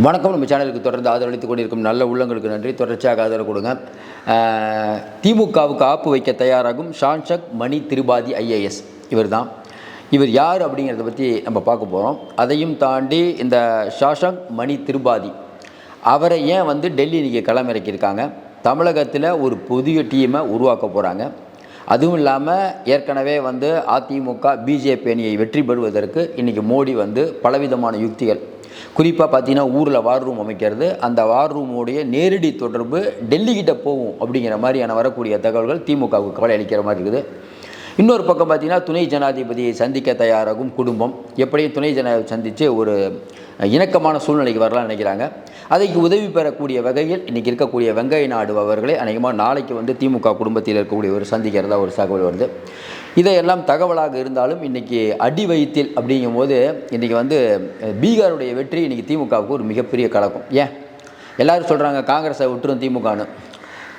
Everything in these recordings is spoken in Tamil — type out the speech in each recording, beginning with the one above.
வணக்கம். நம்ம சேனலுக்கு தொடர்ந்து ஆதரவளித்துக் கொண்டிருக்கும் நல்ல உள்ளங்களுக்கு நன்றி. தொடர்ச்சியாக ஆதரவு கொடுங்க. திமுகவுக்கு ஆப்பு வைக்க தயாராகும் ஷாஷக் மணி திரிபாதி ஐஏஎஸ். இவர் யார் அப்படிங்கிறத பற்றி நம்ம பார்க்க போகிறோம். அதையும் தாண்டி இந்த ஷாஷக் மணி திரிபாதி அவரை ஏன் டெல்லி இன்றைக்கி களமிறக்கியிருக்காங்க, தமிழகத்தில் ஒரு புதிய டீமை உருவாக்க போகிறாங்க. அதுவும் இல்லாமல் ஏற்கனவே அதிமுக பிஜேபி அணியை வெற்றி பெறுவதற்கு இன்றைக்கி மோடி பலவிதமான யுக்திகள், குறிப்பாக பார்த்தீங்கன்னா ஊரில் வார் ரூம் அமைக்கிறது, அந்த வார் ரூமோடைய நேரடி தொடர்பு டெல்லிக்கிட்ட போகும் அப்படிங்கிற மாதிரியான வரக்கூடிய தகவல்கள் திமுகவுக்கு கவலை அளிக்கிற மாதிரி இருக்குது. இன்னொரு பக்கம் பார்த்திங்கன்னா துணை ஜனாதிபதியை சந்திக்க தயாராகும் குடும்பம். எப்படியும் துணை ஜனாதிபதி சந்தித்து ஒரு இணக்கமான சூழ்நிலைக்கு வரலாம்னு நினைக்கிறாங்க. அதைக்கு உதவி பெறக்கூடிய வகையில் இன்றைக்கி இருக்கக்கூடிய வெங்கைய நாயுடு அவர்களே அநேகமாக நாளைக்கு திமுக குடும்பத்தில் இருக்கக்கூடிய ஒரு சந்திக்கிறதா ஒரு தகவல் வருது. இதையெல்லாம் தகவலாக இருந்தாலும் இன்றைக்கி அடி வயிற்றில் அப்படிங்கும்போது இன்றைக்கி பீகாருடைய வெற்றி இன்றைக்கி திமுகவுக்கு ஒரு மிகப்பெரிய கலக்கம். ஏன் எல்லோரும் சொல்கிறாங்க காங்கிரஸை விட்டுரும் திமுகன்னு.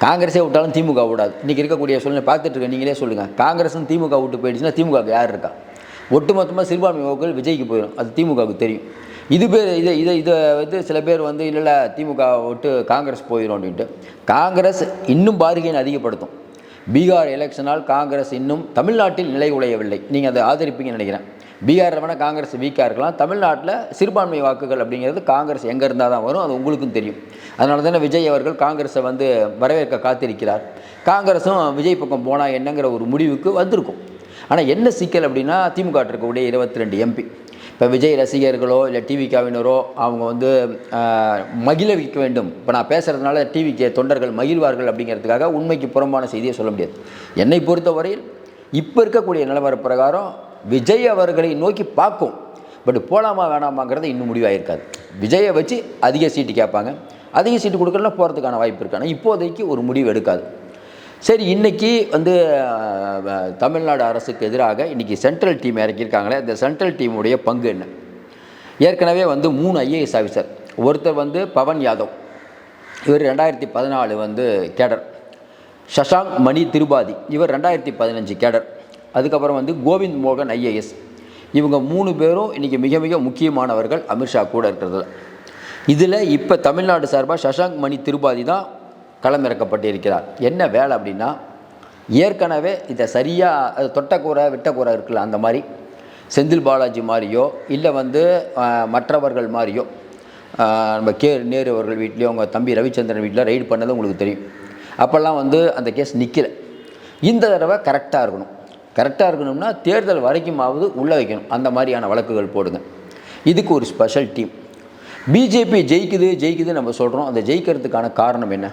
காங்கிரஸே விட்டாலும் திமுக விடாது. இன்றைக்கி இருக்கக்கூடிய சூழ்நிலை பார்த்துட்ருக்க நீங்களே சொல்லுங்கள். காங்கிரஸும் திமுக விட்டு போயிடுச்சுன்னா திமுகவுக்கு யார் இருக்கா? ஒட்டுமொத்தமாக சிறுபான்மை வாக்குகள் விஜய்க்கு போயிடும். அது திமுகவுக்கு தெரியும். இதை சில பேர் இல்லை திமுக விட்டு காங்கிரஸ் போயிடும் அப்படின்ட்டு. காங்கிரஸ் இன்னும் பார்கெயின் அதிகப்படுத்தும். பீகார் எலெக்ஷனால் காங்கிரஸ் இன்னும் தமிழ்நாட்டில் நிலை உழையவில்லை. நீங்கள் அதை ஆதரிப்பீங்கன்னு நினைக்கிறேன். பீகாரில் வேணால் காங்கிரஸ் வீக்காக இருக்கலாம். தமிழ்நாட்டில் சிறுபான்மை வாக்குகள் அப்படிங்கிறது காங்கிரஸ் எங்கே இருந்தால் தான் வரும், அது உங்களுக்கும் தெரியும். அதனால தானே விஜய் அவர்கள் காங்கிரஸை வரவேற்க காத்திருக்கிறார். காங்கிரஸும் விஜய் பக்கம் போனால் என்னங்கிற ஒரு முடிவுக்கு வந்திருக்கும். ஆனால் என்ன சிக்கல் அப்படின்னா திமுக இருக்கக்கூடிய 22 எம்பி, இப்போ விஜய் ரசிகர்களோ இல்லை டிவிக்காவினரோ அவங்க மகிழ்விக்க வேண்டும். இப்போ நான் பேசுகிறதுனால டிவிக்கு தொண்டர்கள் மகிழ்வார்கள் அப்படிங்கிறதுக்காக உண்மைக்கு புறம்பான செய்தியை சொல்ல முடியாது. என்னை பொறுத்தவரையில் இப்போ இருக்கக்கூடிய நிலவர பிரகாரம் விஜய் அவர்களை நோக்கி பார்க்கும். பட் போகலாமா வேணாமாங்கிறது இன்னும் முடிவாயிருக்காது. விஜயை வச்சு அதிக சீட்டு கேட்பாங்க. அதிக சீட்டு கொடுக்கலாம் போகிறதுக்கான வாய்ப்பு இருக்கு. ஆனால் இப்போதைக்கு ஒரு முடிவு எடுக்காது. சரி, இன்றைக்கி தமிழ்நாடு அரசுக்கு எதிராக இன்றைக்கி சென்ட்ரல் டீம் இறக்கியிருக்காங்களே, இந்த சென்ட்ரல் டீமுடைய பங்கு என்ன? ஏற்கனவே 3 ஐஏஎஸ் ஆஃபீஸர். ஒருத்தர் பவன் யாதவ், இவர் 2014 கேடர். ஷஷாங்க் மணி திரிபாதி, இவர் 2015 கேடர். அதுக்கப்புறம் கோவிந்த் மோகன் ஐஏஎஸ். இவங்க 3 பேரும் இன்றைக்கி மிக மிக முக்கியமானவர்கள் அமித்ஷா கூட இருக்கிறதுல. இதில் இப்போ தமிழ்நாடு சார்பாக ஷஷாங்க் மணி திரிபாதி தான் களமிறக்கப்பட்டிருக்கிறார். என்ன வேலை அப்படின்னா, ஏற்கனவே இதை சரியாக தொட்டக்கூரை விட்டக்கூரை இருக்குல்ல, அந்த மாதிரி செந்தில் பாலாஜி மாதிரியோ இல்லை மற்றவர்கள் மாதிரியோ நம்ம நேரு அவர்கள் வீட்லேயோ அவங்க தம்பி ரவிச்சந்திரன் வீட்டில் ரைடு பண்ணது உங்களுக்கு தெரியும். அப்போல்லாம் அந்த கேஸ் நிற்கலை. இந்த தடவை கரெக்டாக இருக்கணும். கரெக்டாக இருக்கணும்னா தேர்தல் வரைக்குமாவது உள்ளே வைக்கணும். அந்த மாதிரியான வழக்குகள் போடுங்க. இதுக்கு ஒரு ஸ்பெஷல் டீம். பிஜேபி ஜெயிக்குது நம்ம சொல்கிறோம். அந்த ஜெயிக்கிறதுக்கான காரணம் என்ன?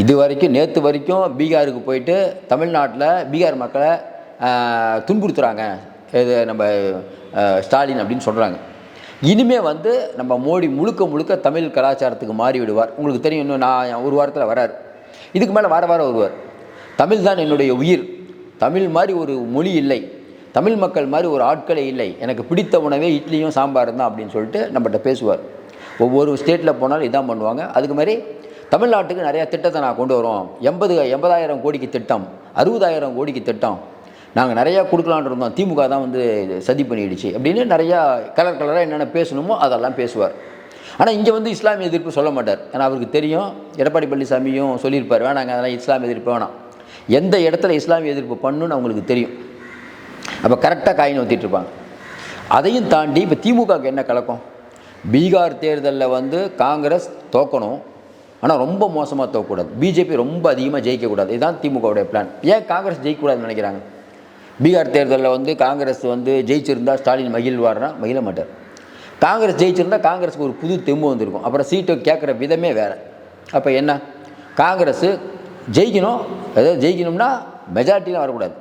இது வரைக்கும் நேற்று வரைக்கும் பீகாருக்கு போயிட்டு தமிழ்நாட்டில் பீகார் மக்களை துன்புறுத்துகிறாங்க இது நம்ம ஸ்டாலின் அப்படின்னு சொல்கிறாங்க. இனிமேல் நம்ம மோடி முழுக்க தமிழ் கலாச்சாரத்துக்கு மாறி விடுவார். உங்களுக்கு தெரியும், இன்னும் நான் ஒரு வாரத்தில் வராரு. இதுக்கு மேலே வார வருவார். தமிழ் தான் என்னுடைய உயிர், தமிழ் மாதிரி ஒரு மொழி இல்லை, தமிழ் மக்கள் மாதிரி ஒரு ஆட்களே இல்லை, எனக்கு பிடித்த உணவே இட்லியும் சாம்பார் தான் அப்படின்னு சொல்லிட்டு நம்மகிட்ட பேசுவார். ஒவ்வொரு ஸ்டேட்டில் போனாலும் இதான் பண்ணுவாங்க. அதுக்கு மாதிரி தமிழ்நாட்டுக்கு நிறையா திட்டத்தை நான் கொண்டு வரோம். 80,000 கோடிக்கு திட்டம், 60,000 கோடிக்கு திட்டம் நாங்கள் நிறையா கொடுக்கலான் இருந்தோம், திமுக தான் சதி பண்ணிடுச்சு அப்படின்னு நிறையா கலராக என்னென்ன பேசணுமோ அதெல்லாம் பேசுவார். ஆனால் இங்கே இஸ்லாமிய எதிர்ப்பு சொல்ல மாட்டார். ஏன்னா அவருக்கு தெரியும், எடப்பாடி பழனிசாமியும் சொல்லியிருப்பார், வேணாங்க அதெல்லாம் இஸ்லாமிய எதிர்ப்பு வேணாம், எந்த இடத்துல இஸ்லாமிய எதிர்ப்பு பண்ணுன்னு அவங்களுக்கு தெரியும். அப்போ கரெக்டாக காயின் ஊற்றிட்டுருப்பாங்க. அதையும் தாண்டி இப்போ திமுகவுக்கு என்ன கலக்கம்? பீகார் தேர்தலில் காங்கிரஸ் தோக்கணும், ஆனால் ரொம்ப மோசமாக தோக்கக்கூடாது. பிஜேபி ரொம்ப அதிகமாக ஜெயிக்கக்கூடாது. இதுதான் திமுகவுடைய பிளான். ஏன் காங்கிரஸ் ஜெயிக்கக்கூடாதுன்னு நினைக்கிறாங்க? பீகார் தேர்தலில் காங்கிரஸ் ஜெயிச்சிருந்தால் ஸ்டாலின் மகிழ்வார்னா மகிழ மாட்டார். காங்கிரஸ் ஜெயிச்சிருந்தால் காங்கிரஸுக்கு ஒரு புது தெம்பு வந்திருக்கும். அப்புறம் சீட்டை கேட்குற விதமே வேறு. அப்போ என்ன, காங்கிரஸ் ஜெயிக்கணும், அதாவது ஜெயிக்கணும்னா மெஜாரிட்டிலாம் வரக்கூடாது,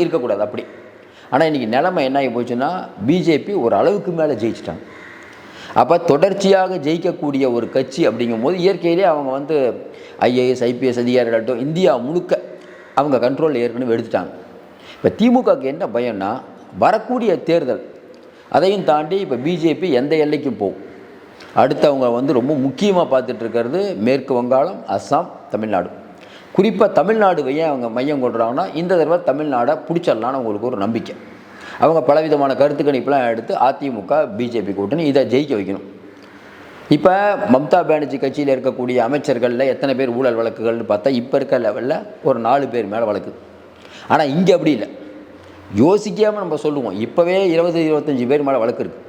இருக்கக்கூடாது அப்படி. ஆனால் இன்றைக்கி நிலைமை என்ன ஆகி போச்சுன்னா பிஜேபி ஒரு அளவுக்கு மேலே ஜெயிச்சிட்டாங்க. அப்போ தொடர்ச்சியாக ஜெயிக்கக்கூடிய ஒரு கட்சி அப்படிங்கும்போது இயற்கையிலே அவங்க ஐஏஎஸ் ஐபிஎஸ் அதிகாரிகளாகட்டும் இந்தியா முழுக்க அவங்க கண்ட்ரோலில் ஏற்கனவே எடுத்துட்டாங்க. இப்போ திமுகவுக்கு என்ன பயம்னா வரக்கூடிய தேர்தல், அதையும் தாண்டி இப்போ பிஜேபி எந்த எல்லைக்கும் போகும். அடுத்து அவங்க ரொம்ப முக்கியமாக பார்த்துட்ருக்கிறது மேற்கு வங்காளம், அஸ்ஸாம், தமிழ்நாடு. குறிப்பாக தமிழ்நாடு ஏன் அவங்க மையம் கொள்கிறாங்கன்னா இந்த தடவை தமிழ்நாடை பிடிச்சிடலான்னு அவங்களுக்கு ஒரு நம்பிக்கை. அவங்க பலவிதமான கருத்து கணிப்பெலாம் எடுத்து அதிமுக பிஜேபி கூட்டணி இதை ஜெயிக்க வைக்கணும். இப்போ மம்தா பானர்ஜி கட்சியில் இருக்கக்கூடிய அமைச்சர்களில் எத்தனை பேர் ஊழல் வழக்குகள்னு பார்த்தா இப்போ இருக்க லெவலில் ஒரு 4 பேர் மேலே வழக்கு. ஆனால் இங்கே அப்படி இல்லை. யோசிக்காமல் நம்ம சொல்லுவோம், இப்போவே 20-25 பேர் மேலே வழக்கு இருக்குது.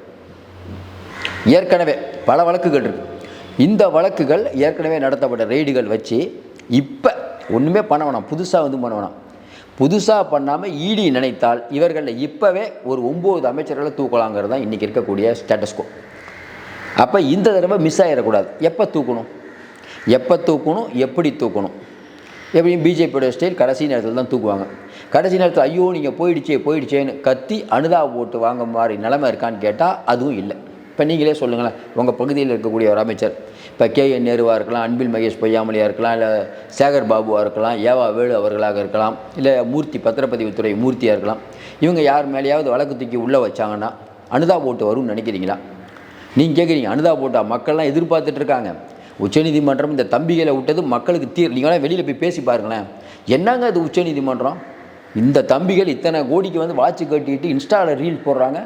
ஏற்கனவே பல வழக்குகள் இருக்குது. இந்த வழக்குகள் ஏற்கனவே நடத்தப்பட்ட ரெய்டுகள் வச்சு இப்போ ஒன்றுமே பண்ண வேணாம், புதுசாக பண்ண வேணாம். புதுசாக பண்ணாமல் இடி நினைத்தால் இவர்களில் இப்போவே ஒரு 9 அமைச்சர்களை தூக்கலாங்கிறது தான் இன்றைக்கி இருக்கக்கூடிய ஸ்டேட்டஸ்கோ. அப்போ இந்த தடவை மிஸ் ஆகிடக்கூடாது. எப்போ தூக்கணும், எப்படி தூக்கணும்? எப்படியும் பிஜேபியோட ஸ்டைல் கடைசி நேரத்தில் தான் தூக்குவாங்க. கடைசி நேரத்தில் ஐயோ நீங்கள் போயிடுச்சேன்னு கத்தி அனுதாப ஓட்டு வாங்க மாதிரி நிலைமை இருக்கான்னு கேட்டால் அதுவும் இல்லை. இப்போ நீங்களே சொல்லுங்களேன், உங்கள் பகுதியில் இருக்கக்கூடிய ஒரு அமைச்சர், இப்போ KN நேருவாக இருக்கலாம், அன்பில் மகேஷ் பொய்யாமொழியாக இருக்கலாம், இல்லை சேகர் பாபுவாக இருக்கலாம், ஏவா வேலு அவர்களாக இருக்கலாம், இல்லை மூர்த்தி பத்திரப்பதிவுத்துறை மூர்த்தியாக இருக்கலாம். இவங்க யார் மேலேயாவது வழக்கு தூக்கி உள்ளே வச்சாங்கன்னா அனுதாப ஓட்டு வரும்னு நினைக்கிறீங்களா? நீங்கள் கேட்குறீங்க அனுதாப ஓட்டா? மக்கள்லாம் எதிர்பார்த்துட்டு இருக்காங்க. உச்சநீதிமன்றம் இந்த தம்பிகளை விட்டது மக்களுக்கு நீங்களாம் வெளியில் போய் பேசி பாருங்களேன், என்னங்க அது உச்சநீதிமன்றம்? இந்த தம்பிகள் இத்தனை கோடிக்கு வாட்சி கட்டிட்டு இன்ஸ்டாவில் ரீல் போடுறாங்க.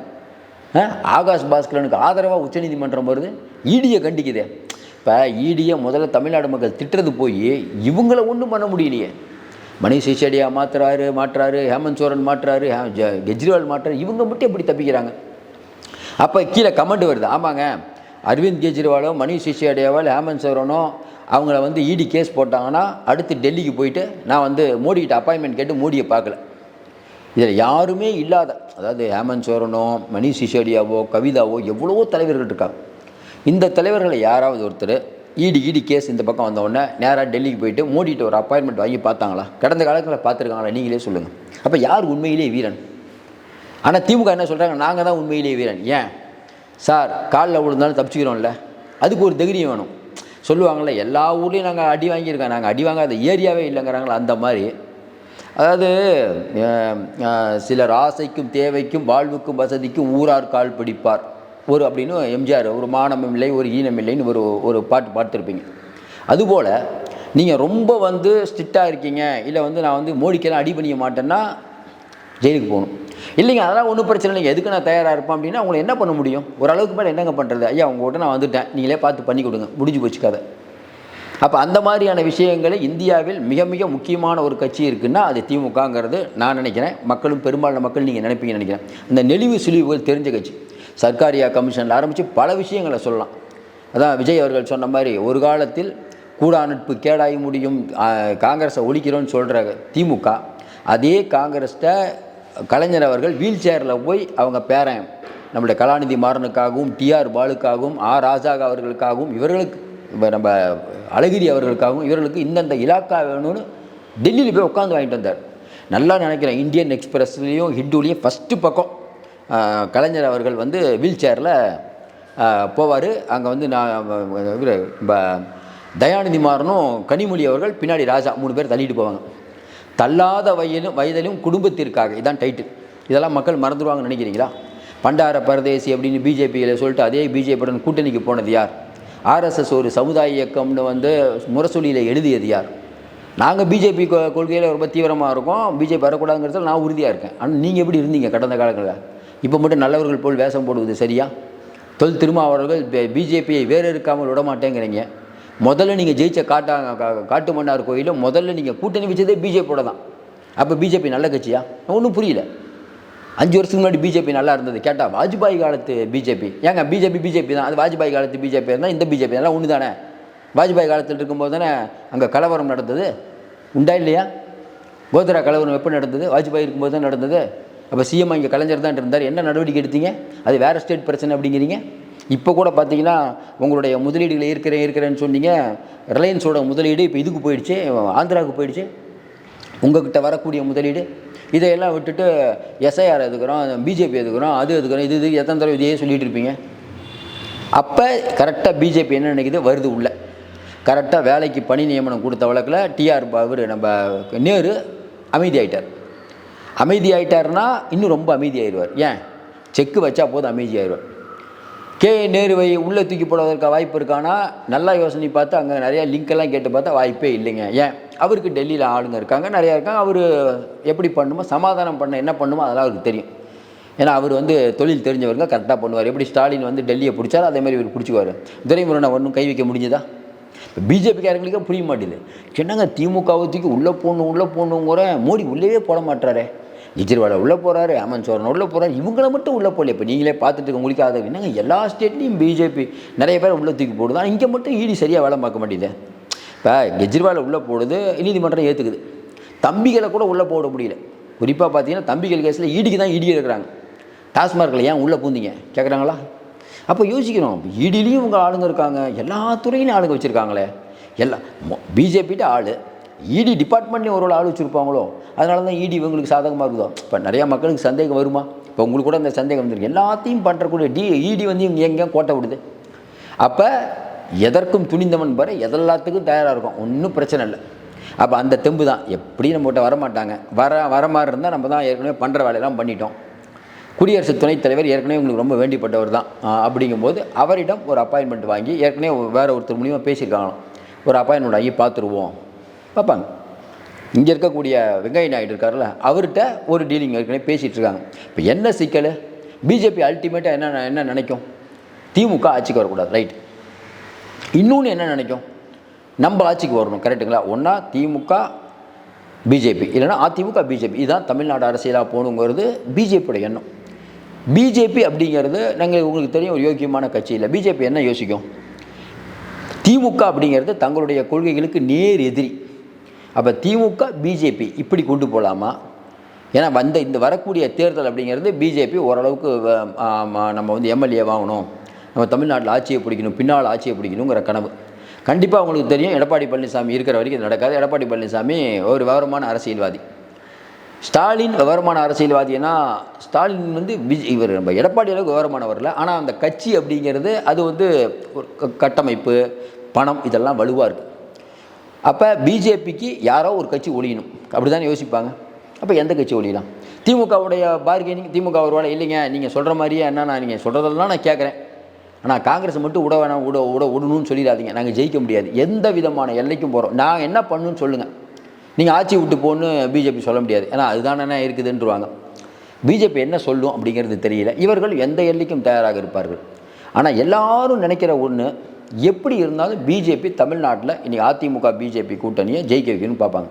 ஆகாஷ் பாஸ்கரனுக்கு ஆதரவாக உச்சநீதிமன்றம் வருது, ஈடியை கண்டிக்குதே. இப்போ ஈடியை முதல்ல தமிழ்நாடு மக்கள் திட்டுறது போய் இவங்கள ஒன்றும் பண்ண முடியலையே. மணிஷ் சிசோடியா மாற்றாரு, ஹேமந்த் சோரன் மாற்றாரு, கெஜ்ரிவால் மாற்றாரு, இவங்க மட்டும் எப்படி தப்பிக்கிறாங்க? அப்போ கீழே கமெண்ட் வருது, ஆமாங்க அரவிந்த் கெஜ்ரிவாலோ மணிஷ் சிசோடியாவோ ஹேமந்த் சோரனோ அவங்கள இடி கேஸ் போட்டாங்கன்னா அடுத்து டெல்லிக்கு போயிட்டு நான் மோடிக்கிட்ட அப்பாயின்மெண்ட் கேட்டு மோடியை பார்க்கல. இதில் யாருமே இல்லாத, அதாவது ஹேமந்த் சோரனோ மணிஷ் சிசோடியாவோ கவிதாவோ எவ்வளவோ தலைவர்கள் இருக்காங்க. இந்த தலைவர்களை யாராவது ஒருத்தர் ஈடி கேஸ் இந்த பக்கம் வந்தவுடனே நேராக டெல்லிக்கு போயிட்டு மோடிகிட்ட ஒரு அப்பாயின்மெண்ட் வாங்கி பார்த்தாங்களா? கடந்த காலங்களில் பார்த்துருக்காங்களா? நீங்களே சொல்லுங்கள். அப்போ யார் உண்மையிலே வீரன்? ஆனால் திமுக என்ன சொல்கிறாங்க, நாங்கள் தான் உண்மையிலேயே வீரன். ஏன் சார், காலில் விழுந்தாலும் தப்பிச்சுக்கிறோம்ல, அதுக்கு ஒரு தைரியம் வேணும். சொல்லுவாங்கள்ல, எல்லா ஊர்லேயும் நாங்கள் அடி வாங்கியிருக்கோம், நாங்கள் அடி வாங்காத ஏரியாவே இல்லைங்கிறாங்களா? அந்த மாதிரி, அதாவது சிலர் ஆசைக்கும் தேவைக்கும் வாழ்வுக்கும் வசதிக்கும் ஊரார் கால் பிடிப்பார் ஒரு அப்படின்னு எம்ஜிஆர் ஒரு மானமும் இல்லை ஒரு ஈனம் இல்லைன்னு ஒரு பாட்டு பார்த்துருப்பீங்க. அதுபோல் நீங்கள் ரொம்ப ஸ்ட்ரிக்டாக இருக்கீங்க, இல்லை நான் மோடிக்கெல்லாம் அடி பண்ணிக்க மாட்டேன்னா ஜெயிலுக்கு போகணும். இல்லைங்க அதெல்லாம் ஒன்றும் பிரச்சனை இல்லைங்க, எதுக்கு நான் தயாராக இருப்பேன் அப்படின்னா அவங்கள என்ன பண்ண முடியும்? ஓரளவுக்கு மேலே என்னங்க பண்ணுறது? ஐயா உங்கள்கிட்ட நான் வந்துட்டேன், நீங்களே பார்த்து பண்ணி கொடுங்க, முடிஞ்சு போச்சு கதை. அப்போ அந்த மாதிரியான விஷயங்களை இந்தியாவில் மிக மிக முக்கியமான ஒரு கட்சி இருக்குன்னா அது திமுகங்கிறது நான் நினைக்கிறேன். மக்களும் பெரும்பாலான மக்கள் நீங்கள் நினைப்பீங்கன்னு நினைக்கிறேன். இந்த நெளிவு சுழிவுகள் தெரிஞ்ச கட்சி. சர்க்காரியா கமிஷனில் ஆரம்பித்து பல விஷயங்களை சொல்லலாம். அதான் விஜய் அவர்கள் சொன்ன மாதிரி ஒரு காலத்தில் கூடா நட்பு கேடாகி முடியும், காங்கிரஸை ஒழிக்கிறோன்னு சொல்கிற திமுக, அதே காங்கிரஸ்கிட்ட கலைஞர் அவர்கள் வீல் சேரில் போய் அவங்க பேரன் நம்முடைய கலாநிதி மாறனுக்காகவும் TR பாலுக்காகவும் ராஜா அவர்களுக்காகவும் இவர்களுக்கு நம்ம அழகிரி அவர்களுக்காகவும் இவர்களுக்கு இந்தந்த இலாக்கா வேணும்னு டெல்லியில் போய் உட்காந்து வாங்கிட்டு வந்தார். நல்லா நினைக்கிறேன், இந்தியன் எக்ஸ்பிரஸ்லேயும் ஹிந்துலேயும் ஃபஸ்ட்டு பக்கம் கலைஞர் அவர்கள் வீல் சேரில் போவார். அங்கே இவர் தயாநிதி மாறனும் கனிமொழி அவர்கள் பின்னாடி ராஜா 3 பேர் தள்ளிட்டு போவாங்க. தள்ளாத வயதிலும் குடும்பத்திற்காக, இதான் டைட்டில். இதெல்லாம் மக்கள் மறந்துடுவாங்கன்னு நினைக்கிறீங்களா? பண்டார பரதேசி அப்படின்னு பிஜேபியில் சொல்லிட்டு அதே பிஜேபியுடன் கூட்டணிக்கு போனது யார்? RSS ஒரு சமுதாய இயக்கம்னு முரசொலியில் எழுதியது யார்? நாங்கள் பிஜேபி கொள்கையில் ரொம்ப தீவிரமாக இருக்கோம், பிஜேபி வரக்கூடாதுங்கிறதுல நான் உறுதியாக இருக்கேன். ஆனால் நீங்கள் எப்படி இருந்தீங்க கடந்த காலங்களில்? இப்போ மட்டும் நல்லவர்கள் போல் வேஷம் போடுவது சரியா? திருமாவளவர்கள் பிஜேபியை வேறு இருக்காமல் விட மாட்டேங்கிறீங்க. முதல்ல நீங்கள் ஜெயிச்ச காட்டு மன்னார் கோயிலில் முதல்ல நீங்கள் கூட்டணி வச்சதே பிஜேபியோட தான். அப்போ பிஜேபி நல்ல கட்சியா? ஒன்றும் புரியல. 5 வருஷத்துக்கு முன்னாடி பிஜேபி நல்லா இருந்தது கேட்டால் வாஜ்பாய் காலத்து பிஜேபி. ஏங்க பிஜேபி தான், அது வாஜ்பாய் காலத்து பிஜேபி இருந்தால் இந்த பிஜேபி எல்லாம் ஒன்று தானே? வாஜ்பாய் காலத்தில் இருக்கும்போது தானே அங்கே கலவரம் நடந்தது, உண்டா இல்லையா? கோத்ரா கலவரம் எப்போ நடந்தது? வாஜ்பாய் இருக்கும்போது தான் நடந்தது. அப்போ சிஎம் இங்கே கலைஞர் தான் இருந்தார், என்ன நடவடிக்கை எடுத்தீங்க? அது வேறு ஸ்டேட் பிரச்சனை அப்படிங்கிறீங்க. இப்போ கூட பார்த்தீங்கன்னா உங்களுடைய முதலீடுகளை இருக்கிறேன்னு சொன்னீங்க, ரிலையன்ஸோட முதலீடு இப்போ இதுக்கு போயிடுச்சு, ஆந்திராவுக்கு போயிடுச்சு. உங்கள்கிட்ட வரக்கூடிய முதலீடு இதையெல்லாம் விட்டுட்டு SIR எதுக்குறோம், பிஜேபி எதுக்குறோம், அது எதுக்குறோம், இது எத்தனை தடவை இதையே சொல்லிகிட்டு இருப்பீங்க. அப்போ கரெக்டாக பிஜேபி என்ன நினைக்குது, வருது உள்ள கரெக்டாக வேலைக்கு பணி நியமனம் கொடுத்த வழக்கில் TR அவர் நம்ம நேரு அமைதி ஆகிட்டார்னா இன்னும் ரொம்ப அமைதியாகிடுவார். ஏன்? செக்கு வச்சா போதும் அமைதியாகிடுவார். நேருவை உள்ளே தூக்கி போடுவதற்கு வாய்ப்பு இருக்கானா? நல்லா யோசனை பார்த்து அங்கே நிறையா லிங்க்கெல்லாம் கேட்டு பார்த்தா வாய்ப்பே இல்லைங்க. ஏன்? அவருக்கு டெல்லியில் ஆளுங்க இருக்காங்க, நிறையா இருக்காங்க. அவர் எப்படி பண்ணுமோ, சமாதானம் பண்ண என்ன பண்ணுமோ அதெல்லாம் அவருக்கு தெரியும். ஏன்னா அவர் வந்து தொழில் தெரிஞ்சவருங்க, கரெக்டாக பண்ணுவார். எப்படி ஸ்டாலின் வந்து டெல்லியை பிடிச்சாரோ அதேமாதிரி இவர் பிடிச்சிக்குவார். துரைமுருகனை ஒன்றும் கை வைக்க முடிஞ்சதா? பிஜேபிக்காரங்களுக்கே புரிய மாட்டேது. என்னங்க திமுகவுக்கு உள்ளே போகணுங்கிற மோடி உள்ளவே போட மாட்டாரே. கெஜ்ரிவாலை உள்ளே போகிறாரு, ஹேமந்த் சோரன் உள்ளே போகிறாரு, இவங்கள மட்டும் உள்ளே போகல. இப்போ நீங்களே பார்த்துட்டு உங்களுக்கு அதை என்னங்க எல்லா ஸ்டேட்லேயும் பிஜேபி நிறைய பேர் உள்ளே தூக்கி போடுது. ஆனால் இங்கே மட்டும் இடி சரியாக வேலை பார்க்க மாட்டேங்குது. இப்போ கெஜ்ரிவாலை உள்ளே போடுது, நீதிமன்றம் ஏற்றுக்குது. தம்பிகளை கூட உள்ளே போட முடியல. குறிப்பாக பார்த்தீங்கன்னா தம்பிகள் கேஸில் ஈடிக்கு தான் இடி இருக்கிறாங்க. டாஸ்மார்க்கில் ஏன் உள்ளே பூந்திங்க கேட்குறாங்களா? அப்போ யோசிக்கணும். ஈடிலையும் இவங்க ஆளுங்க இருக்காங்க, எல்லா துறையிலையும் ஆளுங்க வச்சுருக்காங்களே. பிஜேபிகிட்ட ஆள், இடி டிபார்ட்மெண்ட்லேயும் ஒரு ஆள் வச்சுருப்பாங்களோ, அதனால தான் இடி இவங்களுக்கு சாதகமாக இருக்குதோ. இப்போ நிறையா மக்களுக்கு சந்தேகம் வருமா? இப்போ உங்களுக்கு கூட அந்த சந்தேகம் வந்துருக்கு. எல்லாத்தையும் பண்ணுறக்கூடிய இடி வந்து இவங்க எங்கேயும் கோட்டை விடுது. அப்போ எதற்கும் துணிந்தவன் பாரு, எதெல்லாத்துக்கும் தயாராக இருக்கும், ஒன்றும் பிரச்சனை இல்லை. அப்போ அந்த தெம்பு தான். எப்படி நம்மகிட்ட வரமாட்டாங்க, வர மாதிரி இருந்தால் நம்ம தான் ஏற்கனவே பண்ணுற வேலையெல்லாம் பண்ணிட்டோம். குடியரசு துணைத் தலைவர் ஏற்கனவே உங்களுக்கு ரொம்ப வேண்டிப்பட்டவர் தான். அப்படிங்கும்போது அவரிடம் ஒரு அப்பாயின்மெண்ட் வாங்கி, ஏற்கனவே வேறு ஒருத்தர் மூலிமா பேசியிருக்காங்களாம், ஒரு அப்பாயின்மெண்ட் வாங்கி பார்த்துருவோம் பார்ப்பாங்க. இங்கே இருக்கக்கூடிய வெங்கைய நாயுடு இருக்கார்ல, அவர்கிட்ட ஒரு டீலிங் ஏற்கனவே பேசிகிட்டு இருக்காங்க. இப்போ என்ன சிக்கல்? பிஜேபி அல்டிமேட்டாக என்ன நினைக்கும்? திமுக ஆட்சிக்கு வரக்கூடாது, ரைட். இன்னொன்று என்ன நினைக்கும்? நம்ம ஆட்சிக்கு வரணும், கரெக்டுங்களா? ஒன்றா திமுக பிஜேபி, இல்லைனா அதிமுக பிஜேபி, இதுதான் தமிழ்நாடு அரசியலாக போகணுங்கிறது பிஜேபியோட எண்ணம். பிஜேபி அப்படிங்கிறது உங்களுக்கு தெரியும், ஒரு யோக்கியமான கட்சி இல்லை. பிஜேபி என்ன யோசிக்கும்? திமுக அப்படிங்கிறது தங்களுடைய கொள்கைகளுக்கு நேர் எதிரி. அப்போ திமுக பிஜேபி இப்படி கொண்டு போகலாமா? ஏன்னா இந்த வரக்கூடிய தேர்தல் அப்படிங்கிறது பிஜேபி ஓரளவுக்கு நம்ம வந்து எம்எல்ஏ வாங்கணும், நம்ம தமிழ்நாட்டில் ஆட்சியை பிடிக்கணும், பின்னால் ஆட்சியை பிடிக்கணுங்கிற கனவு. கண்டிப்பாக உங்களுக்கு தெரியும், எடப்பாடி பழனிசாமி இருக்கிற வரைக்கும் இது நடக்காது. எடப்பாடி பழனிசாமி ஒரு விவரமான அரசியல்வாதி. ஸ்டாலின் விவரமான அரசியல்வாதினா, ஸ்டாலின் வந்து இவர் நம்ம எடப்பாடி அளவுக்கு விவரமானவர் இல்லை. ஆனால் அந்த கட்சி அப்படிங்கிறது அது வந்து ஒரு கட்டமைப்பு, பணம், இதெல்லாம் வலுவாக இருக்குது. அப்போ பிஜேபிக்கு யாரோ ஒரு கட்சி ஒழியணும், அப்படி தானே யோசிப்பாங்க. அப்போ எந்த கட்சி ஒழியலாம்? திமுகவுடைய பார்கெனிங், திமுக ஒரு வேலை இல்லைங்க, நீங்கள் சொல்கிற மாதிரியே என்ன, நீங்கள் சொல்கிறதெல்லாம் நான் கேட்குறேன், ஆனால் காங்கிரஸ் மட்டும் விடணும்னு சொல்லிடாதீங்க, நாங்கள் ஜெயிக்க முடியாது, எந்த விதமான எல்லைக்கும் போகிறோம், நான் என்ன பண்ணணும்னு சொல்லுங்கள், நீங்கள் ஆட்சி விட்டு போன்னு பிஜேபி சொல்ல முடியாது, ஏன்னா அதுதானே இருக்குதுன்றவாங்க. பிஜேபி என்ன சொல்லும் அப்படிங்கிறது தெரியல. இவர்கள் எந்த எல்லைக்கும் தயாராக இருப்பார்கள். ஆனால் எல்லாரும் நினைக்கிற ஒன்று, எப்படி இருந்தாலும் பிஜேபி தமிழ்நாட்டில் இன்றைக்கி அதிமுக பிஜேபி கூட்டணியை ஜெயிக்க வைக்கணும்னு பார்ப்பாங்க.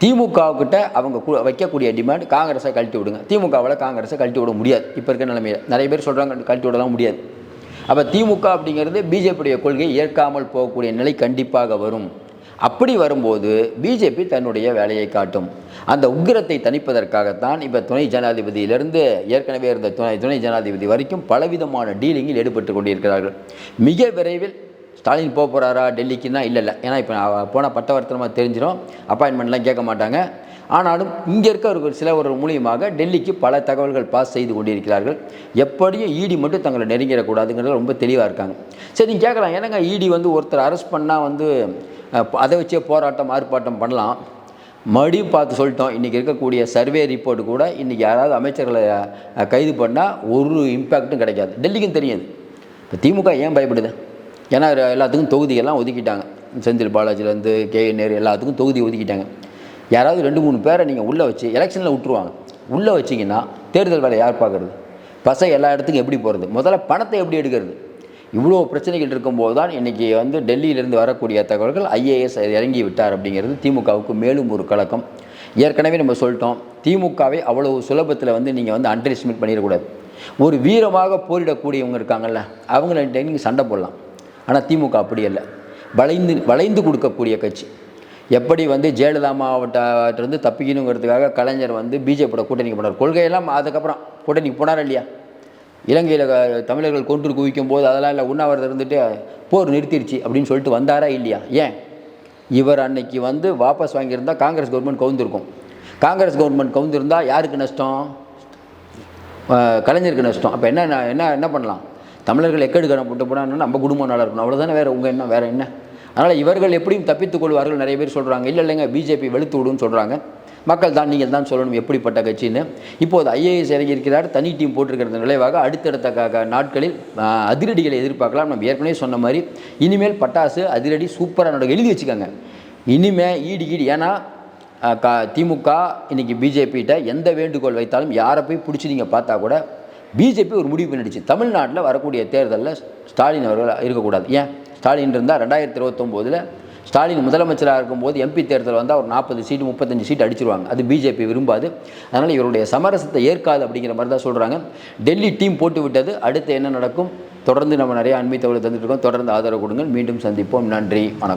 திமுகவுக்கிட்ட அவங்க வைக்கக்கூடிய டிமாண்ட், காங்கிரஸை கழட்டி விடுங்க. திமுகவில் காங்கிரஸை கழட்டி விட முடியாது. இப்போ இருக்க நிலைமையில் நிறைய பேர் சொல்கிறாங்க கழட்டி விடலாம் முடியாது. அப்போ திமுக அப்படிங்கிறது பிஜேபியுடைய கொள்கையை ஏற்காமல் போகக்கூடிய நிலை கண்டிப்பாக வரும். அப்படி வரும்போது பிஜேபி தன்னுடைய வேலையை காட்டும். அந்த உக்கிரத்தை தணிப்பதற்காகத்தான் இப்போ துணை ஜனாதிபதியிலிருந்து ஏற்கனவே இருந்த துணை ஜனாதிபதி வரைக்கும் பலவிதமான டீலிங்கில் ஈடுபட்டு கொண்டிருக்கிறார்கள். மிக விரைவில் ஸ்டாலின் போக போகிறாரா டெல்லிக்குன்னா? இல்லை. ஏன்னா இப்போ போனால் பட்டவர்த்தனமாக தெரிஞ்சிடும், அப்பாயின்மெண்ட்லாம் கேட்க மாட்டாங்க. ஆனாலும் இங்கே இருக்க சிலவர் மூலியமாக டெல்லிக்கு பல தகவல்கள் பாஸ் செய்து கொண்டிருக்கிறார்கள். எப்படியும் இடி மட்டும் தங்களை நெருங்கிடக்கூடாதுங்கிறது ரொம்ப தெளிவாக இருக்காங்க. சரி, நீங்கள் கேட்கலாம், ஏன்னாங்க இடி வந்து ஒருத்தர் அரெஸ்ட் பண்ணால் வந்து அதை வச்சே போராட்டம் ஆர்ப்பாட்டம் பண்ணலாம். மறுபடியும் பார்த்து சொல்லிட்டோம், இன்றைக்கி இருக்கக்கூடிய சர்வே ரிப்போர்ட் கூட இன்றைக்கி யாராவது அமைச்சர்களை கைது பண்ணால் ஒரு இம்பேக்ட்டும் கிடைக்காது. டெல்லிக்கும் தெரியாது. இப்போ திமுக ஏன் பயப்படுது? ஏன்னா எல்லாத்துக்கும் தொகுதியெல்லாம் ஒதுக்கிட்டாங்க. செந்தில் பாலாஜிலேருந்து KN எல்லாத்துக்கும் தொகுதி ஒதுக்கிட்டாங்க. யாராவது 2-3 பேரை நீங்கள் உள்ளே வச்சு எலெக்ஷனில் விட்டுருவாங்க. உள்ளே வச்சிங்கன்னா தேர்தல் வேலை யார் பார்க்குறது? பசங்க எல்லா இடத்துக்கும் எப்படி போகிறது? முதல்ல பணத்தை எப்படி எடுக்கிறது? இவ்வளோ பிரச்சனைகள் இருக்கும்போது தான் இன்றைக்கி வந்து டெல்லியிலேருந்து வரக்கூடிய தகவல்கள் IAS இறங்கி விட்டார் அப்படிங்கிறது திமுகவுக்கு மேலும் ஒரு கலக்கம். ஏற்கனவே நம்ம சொல்லிட்டோம், திமுகவை அவ்வளோ சுலபத்தில் வந்து நீங்கள் வந்து அண்டர் எஸ்டிமேட் பண்ணிடக்கூடாது. ஒரு வீரமாக போரிடக்கூடியவங்க இருக்காங்கல்ல, அவங்கள நீங்கள் சண்டை போடலாம். ஆனால் திமுக அப்படி இல்லை, வளைந்து கொடுக்கக்கூடிய கட்சி. எப்படி வந்து ஜெயலலிதா மாவட்டத்திலிருந்து தப்பிக்கணுங்கிறதுக்காக கலைஞர் வந்து பிஜேபியோட கூட்டணிக்கு போனார். கொள்கையெல்லாம் அதுக்கப்புறம் கூட்டணிக்கு போனார் இல்லையா? இலங்கையில் தமிழர்கள் கொன்று குவிக்கும் போது அதெல்லாம் இல்லை, உண்ணாவிரதம் இருந்துட்டு போர் நிறுத்திடுச்சு அப்படின்னு சொல்லிட்டு வந்தாரா இல்லையா? ஏன் இவர் அன்னைக்கு வந்து வாபஸ் வாங்கியிருந்தால் காங்கிரஸ் கவர்மெண்ட் கவுந்திருக்கும். காங்கிரஸ் கவர்மெண்ட் கவுந்திருந்தால் யாருக்கு நஷ்டம்? கலைஞருக்கு நஷ்டம். அப்போ என்ன பண்ணலாம்? தமிழர்கள் எக்கெடு கணம் போட்டு போனால் நம்ம குடும்பம் நல்லா இருக்கணும், அவ்வளோதானே. வேறு உங்கள் என்ன வேறு என்ன? அதனால் இவர்கள் எப்படியும் தப்பித்துக் கொள்வார்கள். நிறைய பேர் சொல்கிறாங்க, இல்லைங்க பிஜேபி வெளுத்து விடுன்னு சொல்கிறாங்க. மக்கள் தான், நீங்கள் தான் சொல்லணும் எப்படிப்பட்ட கட்சின்னு. இப்போது IAS இறங்கி இருக்கிறார், தனி டீம் போட்டிருக்கிறது விளைவாக அடுத்தடுத்த நாட்களில் அதிரடிகளை எதிர்பார்க்கலாம். நம்ம ஏற்கனவே சொன்ன மாதிரி இனிமேல் பட்டாசு அதிரடி சூப்பராக எழுதி வச்சுக்கோங்க. இனிமேல் ஈடி ஏன்னா திமுக இன்றைக்கி பிஜேபிகிட்ட எந்த வேண்டுகோள் வைத்தாலும் யாரை போய் பிடிச்சி நீங்கள் பார்த்தா கூட பிஜேபி ஒரு முடிவு பண்ணிடுச்சு. தமிழ்நாட்டில் வரக்கூடிய தேர்தலில் ஸ்டாலின் அவர்கள் இருக்கக்கூடாது. ஏன் ஸ்டாலின் இருந்தால் 2029 ஸ்டாலின் முதலமைச்சராக இருக்கும்போது எம்பி தேர்தல் வந்தால் ஒரு 40 சீட்டு 35 சீட்டு அடிச்சிருவாங்க. அது பிஜேபி விரும்பாது. அதனால் இவருடைய சமரசத்தை ஏற்காது அப்படிங்கிற மாதிரி தான் சொல்கிறாங்க. டெல்லி டீம் போட்டு விட்டது. அடுத்து என்ன நடக்கும்? தொடர்ந்து நம்ம நிறைய அண்மை தகவலை தந்துட்டு இருக்கோம். தொடர்ந்து ஆதரவு கொடுங்கள். மீண்டும் சந்திப்போம். நன்றி, வணக்கம்.